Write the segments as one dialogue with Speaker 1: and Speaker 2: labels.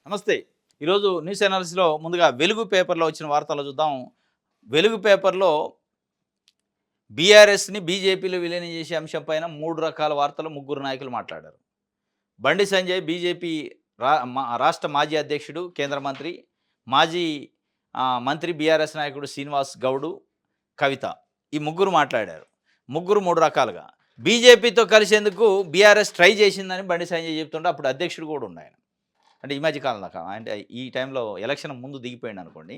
Speaker 1: నమస్తే. ఈరోజు న్యూస్ అనాలిసిస్‌లో ముందుగా 'వెలుగు' పేపర్‌లో వచ్చిన వార్తలు చూద్దాం. 'వెలుగు' పేపర్‌లో బీఆర్ఎస్‌ని బీజేపీలో విలీనం చేసే అంశం పైన 3 రకాల వార్తలు ముగ్గురు నాయకులు మాట్లాడారు. బండి సంజయ్ బీజేపీ రాష్ట్ర మాజీ అధ్యక్షుడు, కేంద్ర మంత్రి, మాజీ మంత్రి బీఆర్ఎస్ నాయకుడు శ్రీనివాస్ గౌడు, కవిత. ఈ ముగ్గురు మాట్లాడారు. ముగ్గురు 3 రకాలుగా. బీజేపీతో కలిసేందుకు బీఆర్ఎస్ ట్రై చేసిందని బండి సంజయ్ చెప్తుంటే అప్పుడు అధ్యక్షుడు కూడా ఉన్నాయన. అంటే ఈ మధ్య కాలం దాకా అంటే ఈ టైంలో ఎలక్షన్ ముందు దిగిపోయిండు అనుకోండి.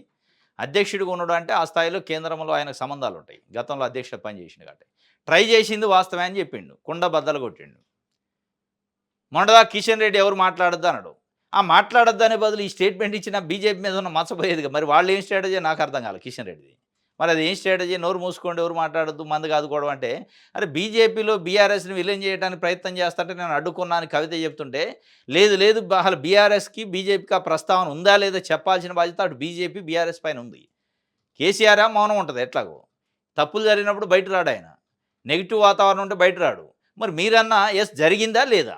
Speaker 1: అధ్యక్షుడిగా ఉన్నాడు అంటే ఆ స్థాయిలో కేంద్రంలో ఆయనకు సంబంధాలు ఉంటాయి. గతంలో అధ్యక్షుడిగా పనిచేసిండు కాబట్టి. ట్రై చేసింది వాస్తవమే అని చెప్పిండు. కుండ బద్దలు కొట్టిండు. మొన్నటిదాకా కిషన్ రెడ్డి ఎవరు మాట్లాడొద్దు అన్నాడు. ఆ మాట్లాడొద్దనే బదులు ఈ స్టేట్మెంట్ ఇచ్చిన బీజేపీ మీద ఉన్న మచ్చపోయేదిగా. మరి వాళ్ళు ఏం స్ట్రాటజీ నాకు అర్థం కాలేదు కిషన్ రెడ్డిది. మరి అది ఏం స్ట్రాటజీ నోరు మూసుకోండి ఎవరు మాట్లాడొద్దు మందు కాదు గొడవ అంటే, అరే బీజేపీలో బీఆర్ఎస్‌ని విలీనం చేయడానికి ప్రయత్నం చేస్తుంటే నేను అడ్డుకున్నా అని కవిత చెప్తుంటే, లేదు లేదు అసలు బీఆర్ఎస్‌కి, బీజేపీకి ఆ ప్రస్తావన ఉందా లేదా చెప్పాల్సిన బాధ్యత అటు బీజేపీ, బీఆర్ఎస్ పైన ఉంది. కేసీఆర్ మౌనం ఉంటది ఎట్లాగో. తప్పులు జరిగినప్పుడు బయట రాడాయన. నెగెటివ్ వాతావరణం ఉంటే బయట రాడు. మరి మీరన్నా జరిగిందా లేదా?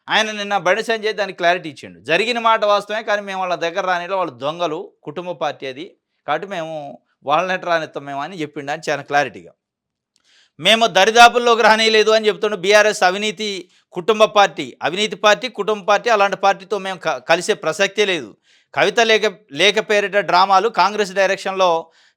Speaker 1: ఆయన నిన్న బండి సంజయ్ దానికి క్లారిటీ ఇచ్చిండు. జరిగిన మాట వాస్తవమే కానీ మేము వాళ్ళ దగ్గర రానిలో వాళ్ళు దొంగలు, కుటుంబ పార్టీ అది. కాబట్టి మేము వాళ్ళనెట రానిస్తాం మేము అని చెప్పిండు అని చాలా క్లారిటీగా. మేము దరిదాపుల్లోకి రానీయలేదు అని చెప్తుండు బీఆర్ఎస్ అవినీతి కుటుంబ పార్టీ. అవినీతి పార్టీ, కుటుంబ పార్టీ అలాంటి పార్టీతో మేము కలిసే ప్రసక్తే లేదు. కవిత లేక లేక పేరిట డ్రామాలు కాంగ్రెస్ డైరెక్షన్‌లో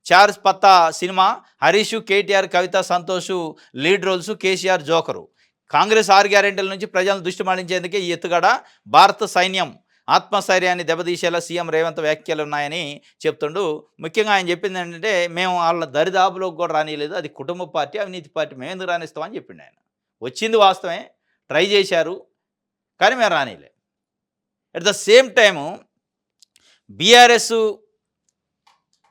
Speaker 1: చార్జ్ పత్తా cinema Harish, KTR, Kavitha, Santosh lead roles, KCR joker. Congress 6 గ్యారెంటీల నుంచి ప్రజలను దృష్టి మళ్లించేందుకే ఈ ఎత్తుగడ. భారత సైన్యం ఆత్మస్థైర్యాన్ని దెబ్బతీసేలా సీఎం రేవంత్ వ్యాఖ్యలు ఉన్నాయని చెప్తుండు. ముఖ్యంగా ఆయన చెప్పింది ఏంటంటే, మేము వాళ్ళ దరిదాపులోకి కూడా రానియలేదు. అది కుటుంబ పార్టీ, అవినీతి పార్టీ. మేము ఎందుకు రానిస్తామని చెప్పిండు ఆయన. వచ్చింది వాస్తవమే. ట్రై చేశారు. కానీ మేము రానియలే. At the same time BRS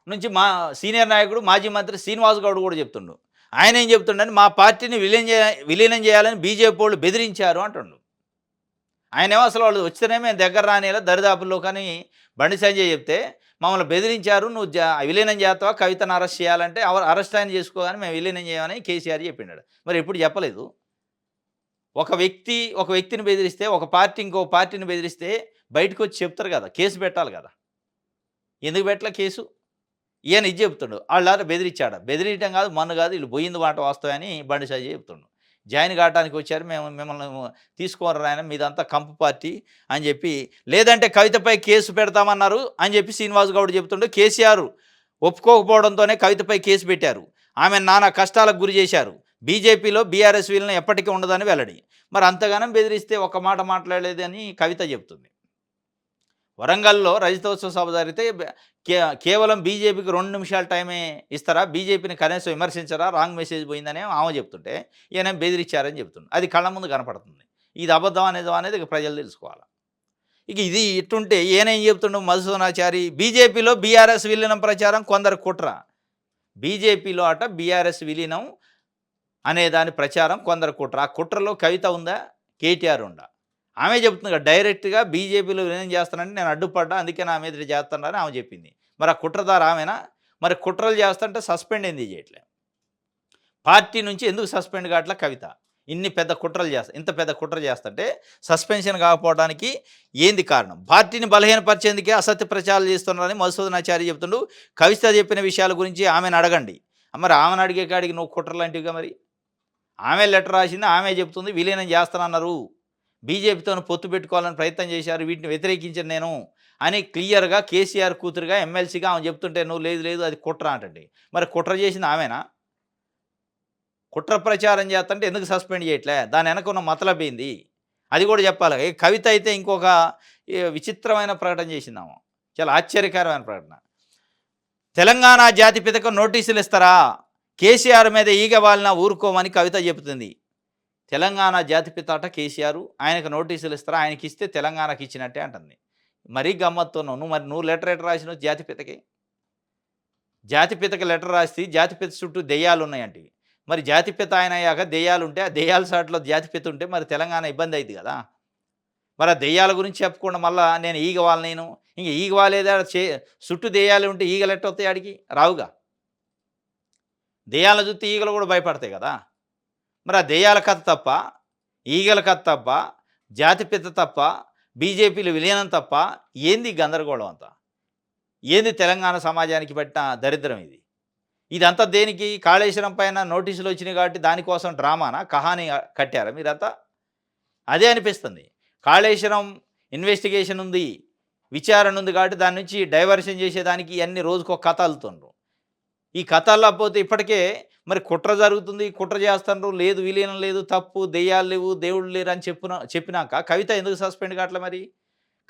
Speaker 1: నుంచి మా సీనియర్ నాయకుడు మాజీ మంత్రి శ్రీనివాస్ గౌడ్ కూడా చెప్తుండు. ఆయన ఏం చెప్తుండని మా పార్టీని విలీనం చేయాలని బీజేపీ వాళ్ళు బెదిరించారు అంటుండు. ఆయనేమో అసలు వాళ్ళు వచ్చితేనే మేము దగ్గర రానిలా దరిదాపుల్లో కానీ బండి సంజయ్ చెప్తే మమ్మల్ని బెదిరించారు. నువ్వు విలీనం చేస్తావా కవితను అరెస్ట్ చేయాలంటే అరెస్ట్ ఆయన చేసుకోగానే మేము విలీనం చేయమని కేసీఆర్ చెప్పిండాడు. మరి ఎప్పుడు చెప్పలేదు. ఒక వ్యక్తిని బెదిరిస్తే ఒక పార్టీ ఇంకో పార్టీని బెదిరిస్తే బయటకు వచ్చి చెప్తారు కదా, కేసు పెట్టాలి కదా. ఎందుకు పెట్టలే కేసు? ఈయన ఇది చెప్తుండు. వాళ్ళ బెదిరించాడు. బెదిరించడం కాదు, మన్ను కాదు, వీళ్ళు పోయింది మాట వాస్తవం అని బండి సంజయ్ చెప్తుండు. జాయిన్ కావడానికి వచ్చారు, మేము మిమ్మల్ని తీసుకోరు ఆయన, మీదంతా కంపు పార్టీ అని చెప్పి, లేదంటే కవితపై కేసు పెడతామన్నారు అని చెప్పి శ్రీనివాస్ గౌడ్ చెప్తుండు. కేసీఆర్ ఒప్పుకోకపోవడంతోనే కవితపై కేసు పెట్టారు. ఆమె నానా కష్టాలకు గురి చేశారు. బీజేపీలో బీఆర్ఎస్ వీళ్ళని ఎప్పటికీ ఉండదని వెల్లడి. మరి అంతగానం బెదిరిస్తే ఒక మాట మాట్లాడలేదని కవిత చెప్తుంది. వరంగల్‌లో రజతోత్సవ సభ జరిగితే కేవలం బీజేపీకి 2 నిమిషాల టైమే ఇస్తారా? బీజేపీని కనీసం విమర్శించరా? రాంగ్ మెసేజ్ పోయిందని ఆమె చెప్తుంటే, ఈయనేమో బెదిరించారని చెప్తుండు. అది కళ్ళ ముందు కనపడుతుంది. ఇది అబద్ధమా నిజమా అనేది ఇక ప్రజలు తెలుసుకోవాలి. ఇక ఇది ఇట్టుంటే ఈయన ఏం చెప్తుండు మధుసూదనాచారి, బీజేపీలో బీఆర్ఎస్ విలీనం ప్రచారం కొందరు కుట్ర. బీజేపీలో బీఆర్ఎస్ విలీనం అనే దాని ప్రచారం కొందరు కుట్ర. ఆ కుట్రలో కవిత ఉందా? కేటీఆర్ ఉందా? ఆమె చెప్తుంది కదా డైరెక్ట్‌గా బీజేపీలో విలీనం చేస్తానంటే నేను అడ్డుపడ్డా. అందుకే నా మీద చేస్తున్నారని ఆమె చెప్పింది. మరి ఆ కుట్రదారు ఆమెనా? మరి కుట్రలు చేస్తుంటే సస్పెండ్ ఎందుకు చేయట్లే? పార్టీ నుంచి ఎందుకు సస్పెండ్ కావట్లే కవిత? ఇంత పెద్ద కుట్ర చేస్తుంటే సస్పెన్షన్ కాకపోవడానికి ఏంది కారణం? పార్టీని బలహీనపరిచేందుకే అసత్య ప్రచారాలు చేస్తున్నారని మధుసూదనాచారి చెప్తుండు. కవిత చెప్పిన విషయాల గురించి ఆమెను అడగండి. మరి ఆమెను అడిగే కాడికి నువ్వు కుట్రలాంటివిగా మరి. ఆమె లెటర్ రాసింది, ఆమె చెప్తుంది విలీనం చేస్తానన్నారు. బీజేపీతోని పొత్తు పెట్టుకోవాలని ప్రయత్నం చేశారు. వీటిని వ్యతిరేకించిన నేను అని క్లియర్‌గా కేసీఆర్ కూతురుగా ఎమ్మెల్సీగా ఆమె చెప్తుంటే నువ్వు లేదు లేదు అది కుట్ర అంటండి. మరి కుట్ర చేసింది ఆమెనా? కుట్ర ప్రచారం చేస్తుంటే ఎందుకు సస్పెండ్ చేయట్లే? దాని వెనక ఉన్న మతలబేంది? అది కూడా చెప్పాలి. కవిత అయితే ఇంకొక విచిత్రమైన ప్రకటన చేసిందామె. చాలా ఆశ్చర్యకరమైన ప్రకటన. తెలంగాణ జాతిపితకు నోటీసులు ఇస్తారా? కేసీఆర్ మీద ఈగ వాలినా ఊరుకోమని కవిత చెబుతుంది. తెలంగాణ జాతిపిత కేసీఆర్, ఆయనకు నోటీసులు ఇస్తారా? ఆయనకి ఇస్తే తెలంగాణకి ఇచ్చినట్టే అంటుంది. మరీ గమ్మత్తున్నావు. నువ్వు లెటర్ ఎట్లా రాసినావు జాతిపితకి? జాతిపితకి లెటర్ రాసి జాతిపిత చుట్టూ దెయ్యాలు ఉన్నాయంటివి. మరి జాతిపిత ఆయన అయ్యాక దెయ్యాలుంటే, ఆ దెయ్యాల సాటులో జాతిపిత ఉంటే మరి తెలంగాణ ఇబ్బంది అయింది కదా. మరి ఆ దెయ్యాల గురించి చెప్పకుండా మళ్ళా నేను ఈగ వాలనేను, ఇంక ఈగ వాలేదా చుట్టూ దెయ్యాలు ఉంటే ఈగలు ఎట్టొస్తాయి ఆడికి? రావుగా. దెయ్యాలను చూస్తే ఈగలు కూడా భయపడతాయి కదా. మరి ఆ దెయ్యాల కథ తప్ప, ఈగల కథ తప్ప, జాతిపిత తప్ప, జాతిపిత తప్ప, బీజేపీలో విలీనం తప్ప ఏంది గందరగోళం అంతా? ఏంది తెలంగాణ సమాజానికి పట్టిన దరిద్రం ఇది? ఇదంతా దేనికి? కాళేశ్వరం పైన నోటీసులు వచ్చినాయి కాబట్టి దానికోసం డ్రామానా? కహాని కట్టారా మీరంతా? అదే అనిపిస్తుంది. కాళేశ్వరం ఇన్వెస్టిగేషన్ ఉంది, విచారణ ఉంది కాబట్టి దాని నుంచి డైవర్షన్ చేసేదానికి ఇయన్నీ రోజుకొక కథ అల్లుతుండ్రు. ఈ కథ అల్లకపోతే ఇప్పటికే మరి కుట్ర జరుగుతుంది, కుట్ర చేస్తుండ్రు, లేదు విలీనం లేదు, తప్పు, దెయ్యాలు లేవు, దేవుళ్ళు లేరు అని చెప్పినాక కవిత ఎందుకు సస్పెండ్ కావట్లే మరి?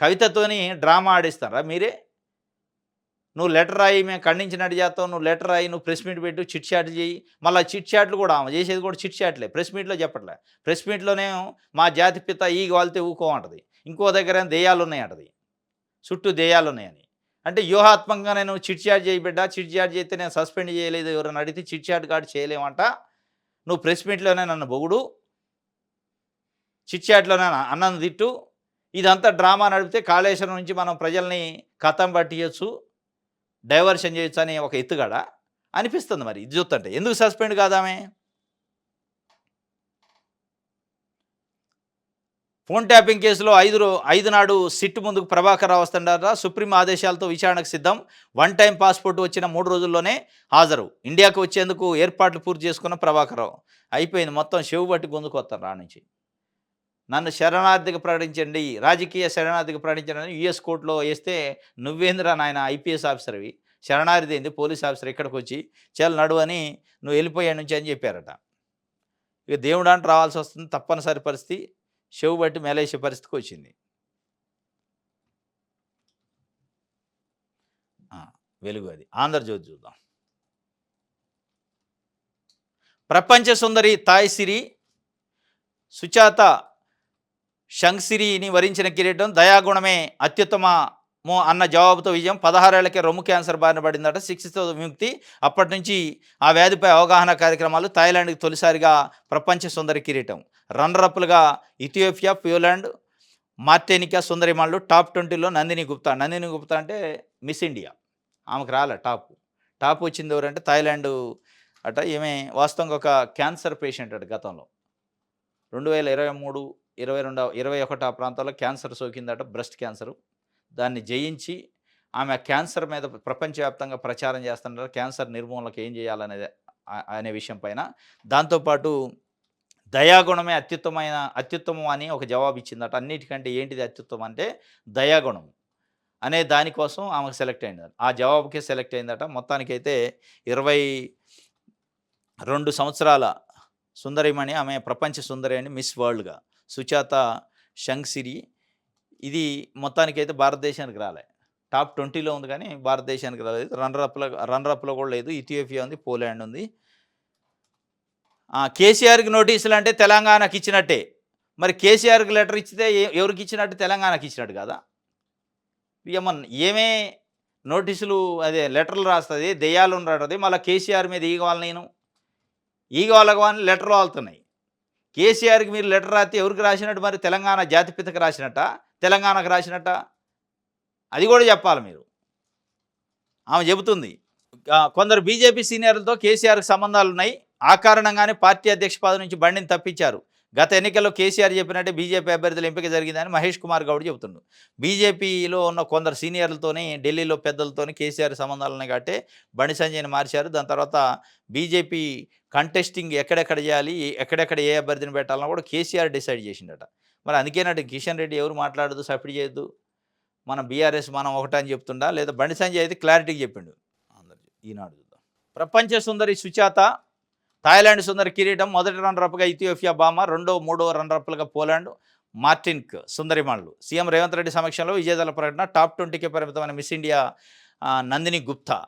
Speaker 1: కవితతోని డ్రామా ఆడిస్తారా మీరే? నువ్వు లెటర్ రాయి, మేము ఖండించినట్టు చేస్తావు, నువ్వు లెటర్ రాయి, నువ్వు ప్రెస్ మీట్ పెట్టు, చిట్ చాట్ చేయి. మళ్ళీ చిట్ చాట్లు కూడా ఆమె చేసేది కూడా చిట్ చాట్లే, ప్రెస్ మీట్‌లో చెప్పట్లే. ప్రెస్ మీట్‌లోనేమో మా జాతి పిత ఈగ వాలితే ఊకోమంటది. ఇంకో దగ్గరేమో దెయ్యాలు ఉన్నాయంటది. చుట్టూ దెయ్యాలున్నాయని. అంటే వ్యూహాత్మకంగా నేను చిట్ చాట్ చేయి బిడ్డ, చిట్ చాట్ చేస్తే నేను సస్పెండ్ చేయలేదు ఎవరైనా అడిగితే చిట్ చాట్ కాదు చేయలేమంట. నువ్వు ప్రెస్ మీట్‌లోనే నన్ను పొగుడు, చిట్ చాట్‌లోనే అన్నను తిట్టు. ఇదంతా డ్రామా నడిపితే కాళేశ్వరం నుంచి మనం ప్రజల్ని కథం పట్టియొచ్చు, డైవర్షన్ చేయొచ్చు అని ఒక ఎత్తుగడ అనిపిస్తుంది మరి ఇది చూస్తుంటే. ఎందుకు సస్పెండ్ కాదామె? ఫోన్ ట్యాపింగ్ కేసులో 5 నాడు సిట్ ముందుకు ప్రభాకర్ రావు వస్తుండట. సుప్రీం ఆదేశాలతో విచారణకు సిద్ధం. వన్ టైం పాస్పోర్ట్ వచ్చిన 3 రోజుల్లోనే హాజరు. ఇండియాకు వచ్చేందుకు ఏర్పాట్లు పూర్తి చేసుకున్న ప్రభాకర్ రావు. అయిపోయింది మొత్తం చెవు బట్టి గుంజుకొస్తారు రా నుంచి. నన్ను శరణార్థిగా ప్రకటించండి, రాజకీయ శరణార్థిగా ప్రకటించండి అని యూఎస్ కోర్టులో వేస్తే నువ్వేంద్రా నాయన ఐపీఎస్ ఆఫీసర్వి, శరణార్థి ఏంది పోలీస్ ఆఫీసర్ ఇక్కడికి వచ్చి చల్ నడు అని నువ్వు వెళ్ళిపోయా నుంచి అని చెప్పారట. ఇక దేవుడు అంటే రావాల్సి వస్తుంది, తప్పనిసరి పరిస్థితి, చెవు బట్టి మేలేసే పరిస్థితికి వచ్చింది. వెలుగు అది. ఆంధ్రజ్యోతి చూద్దాం. ప్రపంచ సుందరి తాయ్సిరి సుచాత షంగ్సిరిని వరించిన కిరీటం దయాగుణమే అత్యుత్తమము అన్న జవాబుతో విజయం. 16 ఏళ్లకే రొమ్ము క్యాన్సర్ బారిన పడిందట, చికిత్సతో విముక్తి. అప్పటి నుంచి ఆ వ్యాధిపై అవగాహన కార్యక్రమాలు. థాయిలాండ్కి తొలిసారిగా ప్రపంచ సుందరి కిరీటం. రన్నరప్లుగా ఇథియోపియా, పోలాండ్, మార్టినికా సుందరిమణులు. టాప్ 20లో నందిని గుప్తా. నందిని గుప్తా అంటే మిస్ ఇండియా, ఆమెకు రాలే టాప్ వచ్చింది ఎవరంటే థాయిలాండ్ అట. ఈమె వాస్తవంగా ఒక క్యాన్సర్ పేషెంట్ అట. గతంలో 2023, 22, 21 ఆ ప్రాంతాల్లో క్యాన్సర్ సోకిందట, బ్రెస్ట్ క్యాన్సరు. దాన్ని జయించి ఆమె క్యాన్సర్ మీద ప్రపంచవ్యాప్తంగా ప్రచారం చేస్తున్నారు, క్యాన్సర్ నిర్మూలనకు ఏం చేయాలనేది అనే విషయం పైన. దాంతోపాటు దయాగుణమే అత్యుత్తమం అని ఒక జవాబు ఇచ్చిందట. అన్నిటికంటే ఏంటిది అత్యుత్తమం అంటే దయాగుణం అనే దానికోసం ఆమెకు సెలెక్ట్ అయిందట, ఆ జవాబుకే సెలెక్ట్ అయిందట. మొత్తానికైతే 22 సంవత్సరాల సుందరిమణి, ఆమె ప్రపంచ సుందరి అని మిస్ వరల్డ్గా సుచాత షంగ్సిరి. ఇది మొత్తానికైతే భారతదేశానికి రాలే. టాప్ 20లో ఉంది కానీ భారతదేశానికి రాలేదు. రన్నరప్లో కూడా లేదు. ఇథియోపియా ఉంది, పోలాండ్ ఉంది. కేసీఆర్కి నోటీసులు అంటే తెలంగాణకి ఇచ్చినట్టే. మరి కేసీఆర్కి లెటర్ ఇచ్చితే ఎవరికి ఇచ్చినట్టు? తెలంగాణకి ఇచ్చినట్టు కదా. ఏమే నోటీసులు అదే లెటర్లు రాస్తుంది, దెయ్యాలు ఉండటది, మళ్ళీ కేసీఆర్ మీద ఈగ వాళ్ళకి వాళ్ళని లెటర్లు వాళ్తున్నాయి. కేసీఆర్కి మీరు లెటర్ రాస్తే ఎవరికి రాసినట్టు? మరి తెలంగాణ జాతిపితకు రాసినట్ట, తెలంగాణకు రాసినట్ట? అది కూడా చెప్పాలి మీరు. ఆమె చెబుతుంది కొందరు బీజేపీ సీనియర్లతో కేసీఆర్కి సంబంధాలు ఉన్నాయి, ఆ కారణంగానే పార్టీ అధ్యక్ష పదవి నుంచి బండిని తప్పించారు. గత ఎన్నికల్లో కేసీఆర్ చెప్పినట్టే బీజేపీ అభ్యర్థుల ఎంపిక జరిగిందని మహేష్ కుమార్ గౌడ్ చెబుతుండు. బీజేపీలో ఉన్న కొందరు సీనియర్లతోని, ఢిల్లీలో పెద్దలతోని కేసీఆర్ సంబంధాలు ఉన్నాయి కాబట్టి బండి సంజయ్ని మార్చారు. దాని తర్వాత బీజేపీ కంటెస్టింగ్ ఎక్కడెక్కడ చేయాలి, ఎక్కడెక్కడ ఏ అభ్యర్థిని పెట్టాలన్నా కూడా కేసీఆర్ డిసైడ్ చేసిండట. మరి అందుకేనట్టు కిషన్ రెడ్డి ఎవరు మాట్లాడదు, సపోర్ట్ చేయొద్దు, మనం బీఆర్ఎస్ మనం ఒకటని చెప్తుండా, లేదా బండి సంజయ్ అయితే క్లారిటీగా చెప్పిండు. ఈనాడు చూద్దాం. ప్రపంచ సుందరి సుచాత, థాయిలాండ్ సుందరి కిరీటం. మొదటి రన్నరప్గా ఇథియోపియా బామ, 2వ 3వ రన్నరప్లుగా పోలాండ్, మార్టినిక్ సుందరిమణులు. సీఎం రేవంత్ రెడ్డి సమక్షంలో విజేతల ప్రకటన. టాప్ 20కే పరిమితమైన మిస్ ఇండియా నందిని గుప్తా.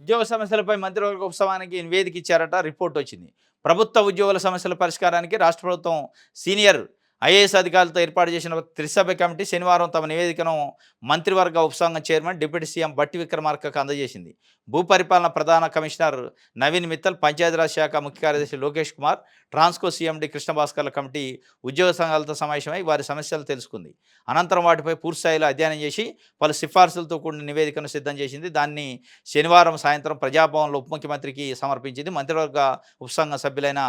Speaker 1: ఉద్యోగ సమస్యలపై మంత్రివర్గ ఉపసమానికి నివేదిక ఇచ్చారట, రిపోర్ట్ వచ్చింది. ప్రభుత్వ ఉద్యోగుల సమస్యల పరిష్కారానికి రాష్ట్ర ప్రభుత్వం సీనియర్ ఐఏఎస్ అధికారులతో ఏర్పాటు చేసిన త్రిసభ్య కమిటీ శనివారం తమ నివేదికను మంత్రివర్గ ఉపసంఘం చైర్మన్ డిప్యూటీ సీఎం బట్టి విక్రమార్కకు అందజేసింది. భూపరిపాలన ప్రధాన కమిషనర్ నవీన్ మిత్తల్, పంచాయతీరాజ్ శాఖ ముఖ్య కార్యదర్శి లోకేష్ కుమార్, ట్రాన్స్కో సీఎండి కృష్ణభాస్కర్ల కమిటీ ఉద్యోగ సంఘాలతో సమావేశమై వారి సమస్యలు తెలుసుకుంది. అనంతరం వాటిపై పూర్తిస్థాయిలో అధ్యయనం చేసి పలు సిఫార్సులతో కూడిన నివేదికను సిద్ధం చేసింది. దాన్ని శనివారం సాయంత్రం ప్రజాభవన్లో ఉప ముఖ్యమంత్రికి సమర్పించింది. మంత్రివర్గ ఉపసంఘ సభ్యులైన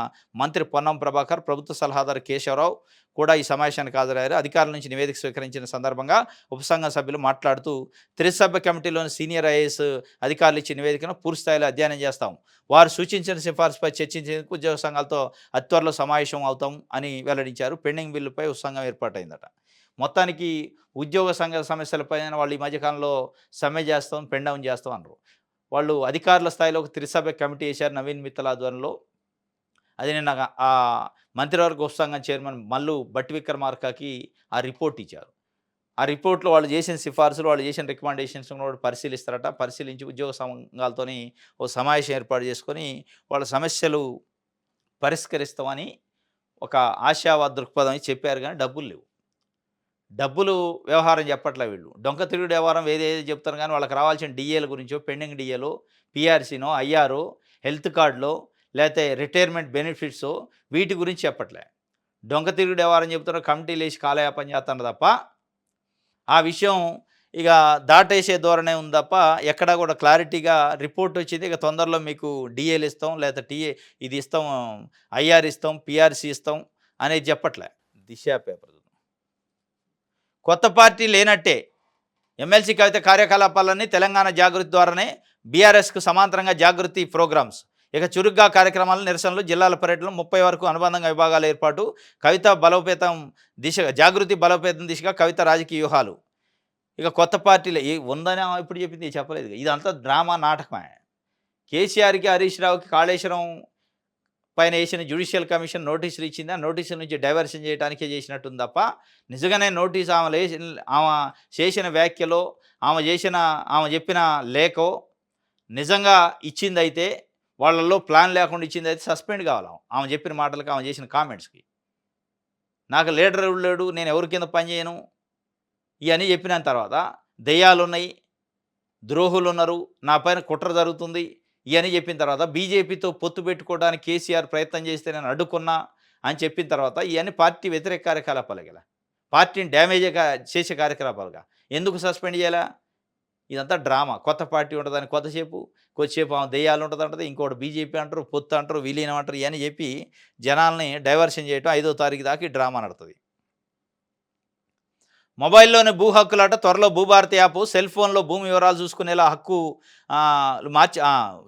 Speaker 1: మంత్రి పొన్నం ప్రభాకర్, ప్రభుత్వ సలహాదారు కేశవరావు, కూడా ఈ సమావేశానికి హాజరయ్యారు. అధికారుల నుంచి నివేదిక స్వీకరించిన సందర్భంగా ఉపసంఘం సభ్యులు మాట్లాడుతూ త్రిసభ్య కమిటీలోని సీనియర్ ఐఏఎస్ అధికారులు ఇచ్చిన నివేదికను పూర్తి స్థాయిలో అధ్యయనం చేస్తాం. వారు సూచించిన సిఫార్సుపై చర్చించేందుకు ఉద్యోగ సంఘాలతో అతి త్వరలో సమావేశం అవుతాం అని వెల్లడించారు. పెండింగ్ బిల్లుపై ఉపసంఘం ఏర్పాటైందట. మొత్తానికి ఉద్యోగ సంఘ సమస్యలపైన వాళ్ళు ఈ మధ్యకాలంలో సమ్మె చేస్తాం, పెన్ డౌన్ చేస్తాం అన్నారు. వాళ్ళు అధికారుల స్థాయిలో ఒక త్రిసభ్య కమిటీ వేశారు నవీన్ మిత్తల్ ఆధ్వర్యంలో. అది నిన్న ఆ మంత్రివర్గ ఉపసంఘం చైర్మన్ మల్లు భట్టి విక్రమార్కకి ఆ రిపోర్ట్ ఇచ్చారు. ఆ రిపోర్ట్‌లో వాళ్ళు చేసిన సిఫార్సులు, వాళ్ళు చేసిన రికమెండేషన్స్ కూడా పరిశీలిస్తారట. పరిశీలించి ఉద్యోగ సంఘాలతోని ఓ సమావేశం ఏర్పాటు చేసుకొని వాళ్ళ సమస్యలు పరిష్కరిస్తామని ఒక ఆశావాద దృక్పథం చెప్పారు గానీ డబ్బులు లేవు. డబ్బులు వ్యవహారం చెప్పట్లే వీళ్ళు. డొంక తిరుగుడు వ్యవహారం ఏదేదో చెప్తారు గానీ వాళ్ళకి రావాల్సిన డీఏల గురించో, పెండింగ్ డీఏలో, పీఆర్సీనో, ఐఆర్‌ఓ, హెల్త్ కార్డ్‌లో లేతే రిటైర్మెంట్ బెనిఫిట్సో వీటి గురించి చెప్పట్లే. డొంక తిరుగుడు వ్యవహారం చెప్తున్నారు. కమిటీలేసి కాలయాపన చేస్తున్నారు తప్ప ఆ విషయం ఇక దాటేసే ధోరణే ఉంది తప్ప ఎక్కడా కూడా క్లారిటీగా రిపోర్ట్ వచ్చింది. ఇక తొందరలో మీకు డీఏలు ఇస్తాం, లేకపోతే ఇది ఇస్తాం, ఐఆర్ ఇస్తాం, పీఆర్సీ ఇస్తాం అనేది చెప్పట్లే. దిశ పేపర్ కొత్త పార్టీ లేనట్టే. ఎమ్మెల్సీ కవిత కార్యకలాపాలన్నీ తెలంగాణ జాగృతి ద్వారానే బీఆర్ఎస్కు సమాంతరంగా జాగృతి ప్రోగ్రామ్స్. ఇక చురుగ్గా కార్యక్రమాలు, నిరసనలు, జిల్లాల పర్యటనలు 30 వరకు అనుబంధంగా విభాగాల ఏర్పాటు. కవిత బలోపేతం దిశగా జాగృతి బలోపేతం దిశగా కవిత రాజకీయ వ్యూహాలు. ఇక కొత్త పార్టీలు ఉందని ఇప్పుడు చెప్పింది చెప్పలేదు. ఇదంతా డ్రామా, నాటకమే. కేసీఆర్కి, హరీష్ రావుకి కాళేశ్వరం పైన వేసిన జ్యుడిషియల్ కమిషన్ నోటీసులు ఇచ్చింది. ఆ నోటీసుల నుంచి డైవర్షన్ చేయడానికే చేసినట్టుంది తప్ప నిజంగానే నోటీసు ఆమె చేసిన వ్యాఖ్యలో, ఆమె చెప్పిన లేఖో నిజంగా ఇచ్చిందైతే, వాళ్ళల్లో ప్లాన్ లేకుండా ఇచ్చిందైతే సస్పెండ్ కావాలి. ఆమె చెప్పిన మాటలకి, ఆమె చేసిన కామెంట్స్కి. నాకు లీడర్ లేడు, నేను ఎవరి కింద పనిచేయను ఇవన్నీ చెప్పిన తర్వాత దెయ్యాలున్నాయి, ద్రోహులు ఉన్నారు, నా పైన కుట్ర జరుగుతుంది ఇవన్నీ చెప్పిన తర్వాత బీజేపీతో పొత్తు పెట్టుకోవడానికి కేసీఆర్ ప్రయత్నం చేస్తే నేను అడ్డుకున్నా అని చెప్పిన తర్వాత ఇవన్నీ పార్టీ వ్యతిరేక కార్యకలాపాలు కదా, పార్టీని డ్యామేజ్ చేసే కార్యకలాపాలుగా ఎందుకు సస్పెండ్ చేయాలా? ఇదంతా డ్రామా. కొత్త పార్టీ ఉంటుందని కొద్దిసేపు ఆమె దెయ్యాలు ఉంటుందంటది, ఇంకోటి బీజేపీ అంటారు, పొత్తు అంటారు, విలీనం అంటారు, ఇవన్నీ చెప్పి జనాల్ని డైవర్షన్ చేయటం 5వ తారీఖు దాకా ఈ డ్రామా నడుతుంది. మొబైల్లోనే భూ హక్కులాట. త్వరలో భూభారతి యాప్ సెల్ ఫోన్లో భూమి వివరాలు చూసుకునేలా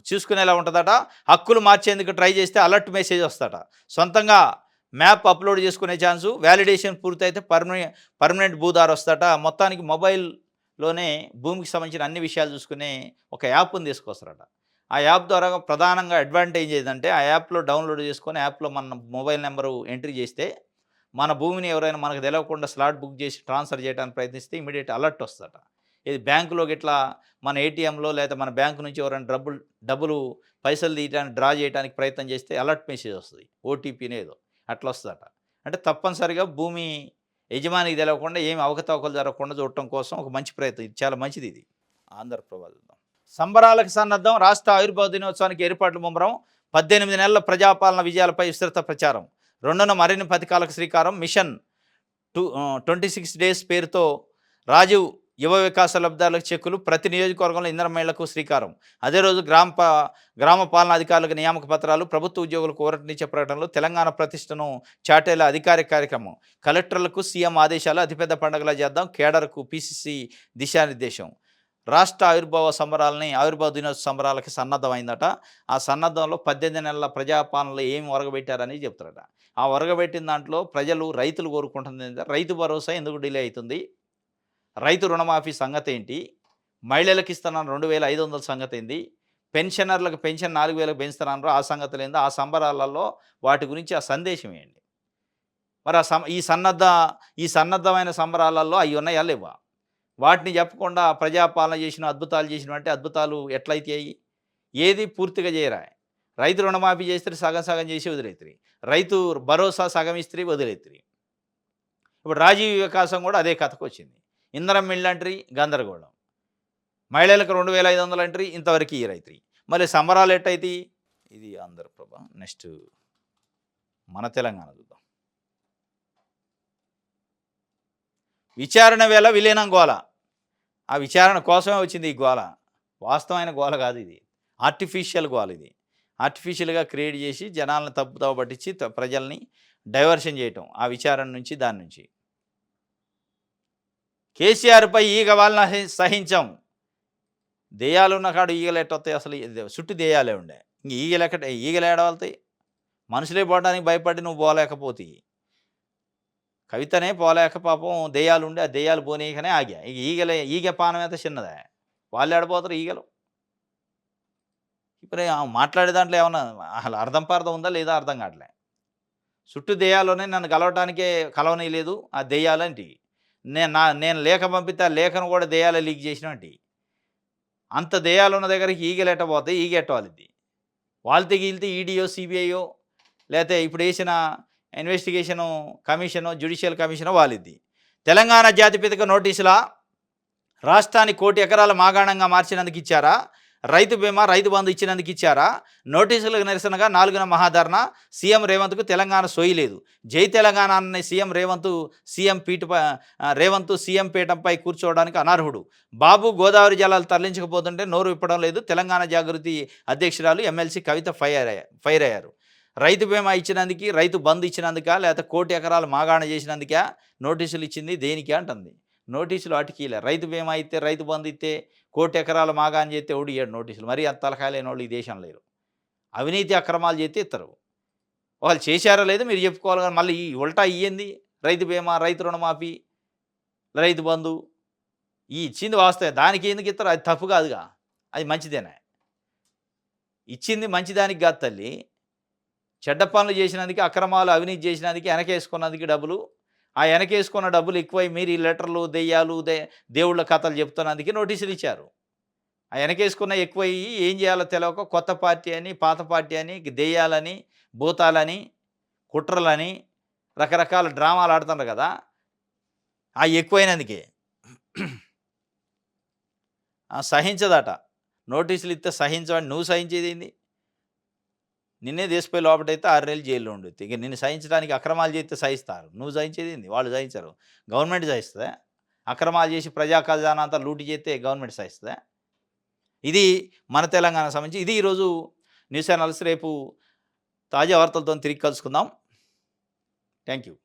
Speaker 1: చూసుకునేలా ఉంటుందట. హక్కులు మార్చేందుకు ట్రై చేస్తే అలర్ట్ మెసేజ్ వస్తుందట. సొంతంగా మ్యాప్ అప్లోడ్ చేసుకునే ఛాన్సు. వ్యాలిడేషన్ పూర్తయితే పర్మనెంట్ భూదారు వస్తుందట. మొత్తానికి మొబైల్లోనే భూమికి సంబంధించిన అన్ని విషయాలు చూసుకునే ఒక యాప్ని తీసుకొస్తారట. ఆ యాప్ ద్వారా ప్రధానంగా అడ్వాంటేజ్ ఏంటంటే, ఆ యాప్లో డౌన్లోడ్ చేసుకొని యాప్లో మన మొబైల్ నెంబరు ఎంట్రీ చేస్తే మన భూమిని ఎవరైనా మనకు తెలియకుండా స్లాట్ బుక్ చేసి ట్రాన్స్ఫర్ చేయడానికి ప్రయత్నిస్తే ఇమీడియట్ అలర్ట్ వస్తుందట. ఇది బ్యాంకులోకి ఇట్లా మన ఏటీఎంలో లేదా మన బ్యాంకు నుంచి ఎవరైనా డబ్బులు పైసలు తీయడానికి డ్రా చేయడానికి ప్రయత్నం చేస్తే అలర్ట్ మెసేజ్ వస్తుంది, ఓటీపీని ఏదో అట్లా వస్తుందట. అంటే తప్పనిసరిగా భూమి యజమానికి తెలియకుండా ఏమి అవకతవకలు జరగకుండా చూడటం కోసం ఒక మంచి ప్రయత్నం. ఇది చాలా మంచిది. ఇది ఆంధ్రప్రభ సంబరాలకు సన్నద్ధం. రాష్ట్ర ఆవిర్భావ దినోత్సవానికి ఏర్పాట్లు ముమ్మరం. 18 నెలల ప్రజాపాలన విజయాలపై విస్తృత ప్రచారం. 2న మరిన్ని పథకాలకు శ్రీకారం. మిషన్ 26 డేస్ పేరుతో రాజీవ్ యువ వికాస లబ్ధాలకు చెక్కులు. ప్రతి నియోజకవర్గంలో ఇంధన మేళ్లకు శ్రీకారం. అదే రోజు గ్రామ పాలనా అధికారులకు నియామక పత్రాలు. ప్రభుత్వ ఉద్యోగులకు ఊరటనిచ్చే ప్రకటనలు. తెలంగాణ ప్రతిష్టను చాటేలా అధికారిక కార్యక్రమం. కలెక్టర్లకు సీఎం ఆదేశాలు. అతిపెద్ద పండుగలా చేద్దాం. కేడర్కు పీసీసీ దిశానిర్దేశం. రాష్ట్ర ఆవిర్భావ దినోత్సవ సంబరాలకి సన్నద్ధమైందట. ఆ సన్నద్ధంలో 18 నెలల ప్రజాపాలనలో ఏమి ఒరగబెట్టారని చెప్తారట. ఆ ఒరగబెట్టిన దాంట్లో రైతులు కోరుకుంటుంది రైతు భరోసా ఎందుకు డిలే అవుతుంది, రైతు రుణమాఫీ సంగతి ఏంటి, మహిళలకు ఇస్తున్న 2500 సంగతి ఏంది, పెన్షనర్లకు పెన్షన్ 4000 పెంచుతున్నారు ఆ సంగతులు ఏందో, ఆ సంబరాలలో వాటి గురించి ఆ సందేశం ఏంటి? మరి ఈ సన్నద్ధమైన సంబరాలలో అవి ఉన్నాయా లేవా? వాటిని చెప్పకుండా ప్రజాపాలన అద్భుతాలు చేసినవంటే అద్భుతాలు ఎట్లయితాయి? ఏది పూర్తిగా చేయరా. రైతు రుణమాఫీ చేస్తే సగం చేసి వదిలేత్రి, రైతు భరోసా సగం ఇస్త్రీ వదిలేత్రి. ఇప్పుడు రాజీవ్ వికాసం కూడా అదే కథకు వచ్చింది. ఇంధనం మిల్లంట్రీ గందరగోళం, మహిళలకు 2500 అంట్రీ ఇంతవరకు ఈ రైత్రి. మళ్ళీ సంబరాలు ఎట్టయితే? ఇది ఆంధ్రప్రభ. నెక్స్ట్ మన తెలంగాణ చూద్దాం. విచారణ వేళ విలీనం గోల. ఆ విచారణ కోసమే వచ్చింది ఈ గోల. వాస్తవమైన గోల కాదు ఇది, ఆర్టిఫిషియల్ గోల. ఇది ఆర్టిఫిషియల్గా క్రియేట్ చేసి జనాలను తప్పుదోవ పట్టించి ప్రజల్ని డైవర్షన్ చేయటం ఆ విచారణ నుంచి దాని నుంచి. కేసీఆర్‌పై ఈగ వాలిన సహించం. దెయ్యాలున్న కాడ ఈగలు ఎట్టొత్తాయి అసలు చుట్టూ దెయ్యాలే ఉండే. ఇంక ఈగలు ఏడ వాలుతాయి? మనుషులే పోవడానికి భయపడి నువ్వు పోలేకపోతివి. కవితనే పోలేక పాపం దెయ్యాలుండి ఆ దెయ్యాలు పోనీయకనే ఆగా. ఇక ఈగ పానం అయితే చిన్నదే. వాళ్ళు ఏడపోతారు ఈగలు. ఇప్పుడు మాట్లాడే దాంట్లో ఏమన్నా అసలు అర్థం పర్థం ఉందా లేదా అర్థం కావట్లే. చుట్టూ దెయ్యాలున్నాయి నన్ను కలవనీయలేదు ఆ దెయ్యాలంటివి. నేను లేఖ పంపితే ఆ లేఖను కూడా దెయ్యాలే లీక్ చేసినవంటివి. అంత దెయ్యాలున్న దగ్గరికి ఈగలు ఎట్ట పోతాయి? ఈగ ఎట్ట వాలిద్ది? వాలితే గీలితే ఈడీయో, సీబీఐయో లేతే ఇప్పుడేసిన ఇన్వెస్టిగేషను కమిషనో, జ్యుడిషియల్ కమిషనో వాలిద్ది. తెలంగాణ జాతిపితకు నోటీసులా? రాష్ట్రాన్ని 1,00,00,000 ఎకరాల మాగాణంగా మార్చినందుకు ఇచ్చారా? రైతు బీమా, రైతు బంధు ఇచ్చినందుకు ఇచ్చారా? నోటీసులకు నిరసనగా 4న మహాధర్నా. సీఎం రేవంత్కు తెలంగాణ సోయిలేదు. జై తెలంగాణ అన్న రేవంత్ సీఎం పీఠంపై కూర్చోవడానికి అనర్హుడు. బాబు గోదావరి జలాలు తరలించకపోతుంటే నోరు విప్పడం లేదు. తెలంగాణ జాగృతి అధ్యక్షురాలు ఎమ్మెల్సీ కవిత ఫైర్ అయ్యారు. రైతు బీమా ఇచ్చినందుకు, రైతు బంధు ఇచ్చినందుకా, లేకపోతే 1,00,00,000 ఎకరాలు మాగాణ చేసినందుకా నోటీసులు ఇచ్చింది దేనికి అంటుంది. నోటీసులు అటుకీలే. రైతు బీమా ఇస్తే, రైతు బంధు ఇస్తే, 1,00,00,000 ఎకరాలు మాగా అని చెప్తే ఎవడు ఇయ్యడు నోటీసులు. మరీ అంత తలకాయలేని వాళ్ళు ఈ దేశం లేరు. అవినీతి అక్రమాలు చేస్తే ఇస్తారు. వాళ్ళు చేశారో లేదో మీరు చెప్పుకోవాలి. కానీ మళ్ళీ ఈ ఉల్టా ఇయ్యింది రైతు బీమా, రైతు రుణమాఫీ, రైతు బంధు ఈ ఇచ్చింది వాస్తవే. దానికి ఎందుకు ఇస్తారు? అది తప్పు కాదుగా, అది మంచిదేనా? ఇచ్చింది మంచిదానికి కాదు తల్లి. చెడ్డ పనులు చేసినందుకు, అక్రమాలు అవినీతి చేసినందుకు, వెనకేసుకున్నందుకు డబ్బులు, ఆ వెనకేసుకున్న డబ్బులు ఎక్కువై మీరు ఈ లెటర్లు, దెయ్యాలు, దేవుళ్ళ కథలు చెప్తున్నందుకు నోటీసులు ఇచ్చారు. ఆ వెనకేసుకున్న ఎక్కువయ్యి ఏం చేయాలో తెలియక కొత్త పార్టీ అని, పాత పార్టీ అని, దెయ్యాలని, భూతాలని, కుట్రలని రకరకాల డ్రామాలు ఆడుతున్నారు కదా. ఆ ఎక్కువైనందుకే సహించదట. నోటీసులు ఇస్తే సహించమని నువ్వు సహించేది ఏంది? నిన్నే తీసిపోయి లోపటైతే 6 నెలలు జైల్లో ఉండొచ్చు. ఇక నిన్ను సహించడానికి అక్రమాలు చేస్తే సహిస్తారు. నువ్వు సహించేది ఏంది? వాళ్ళు సహించరు. గవర్నమెంట్ సహిస్తుందా? అక్రమాలు చేసి ప్రజా ఖజానా అంతా లూటి చేస్తే గవర్నమెంట్ సహిస్తుందా? ఇది మన తెలంగాణకు సంబంధించి. ఇది ఈరోజు న్యూస్ అనాలిసిస్. రేపు తాజా వార్తలతో తిరిగి కలుసుకుందాం. Thank you.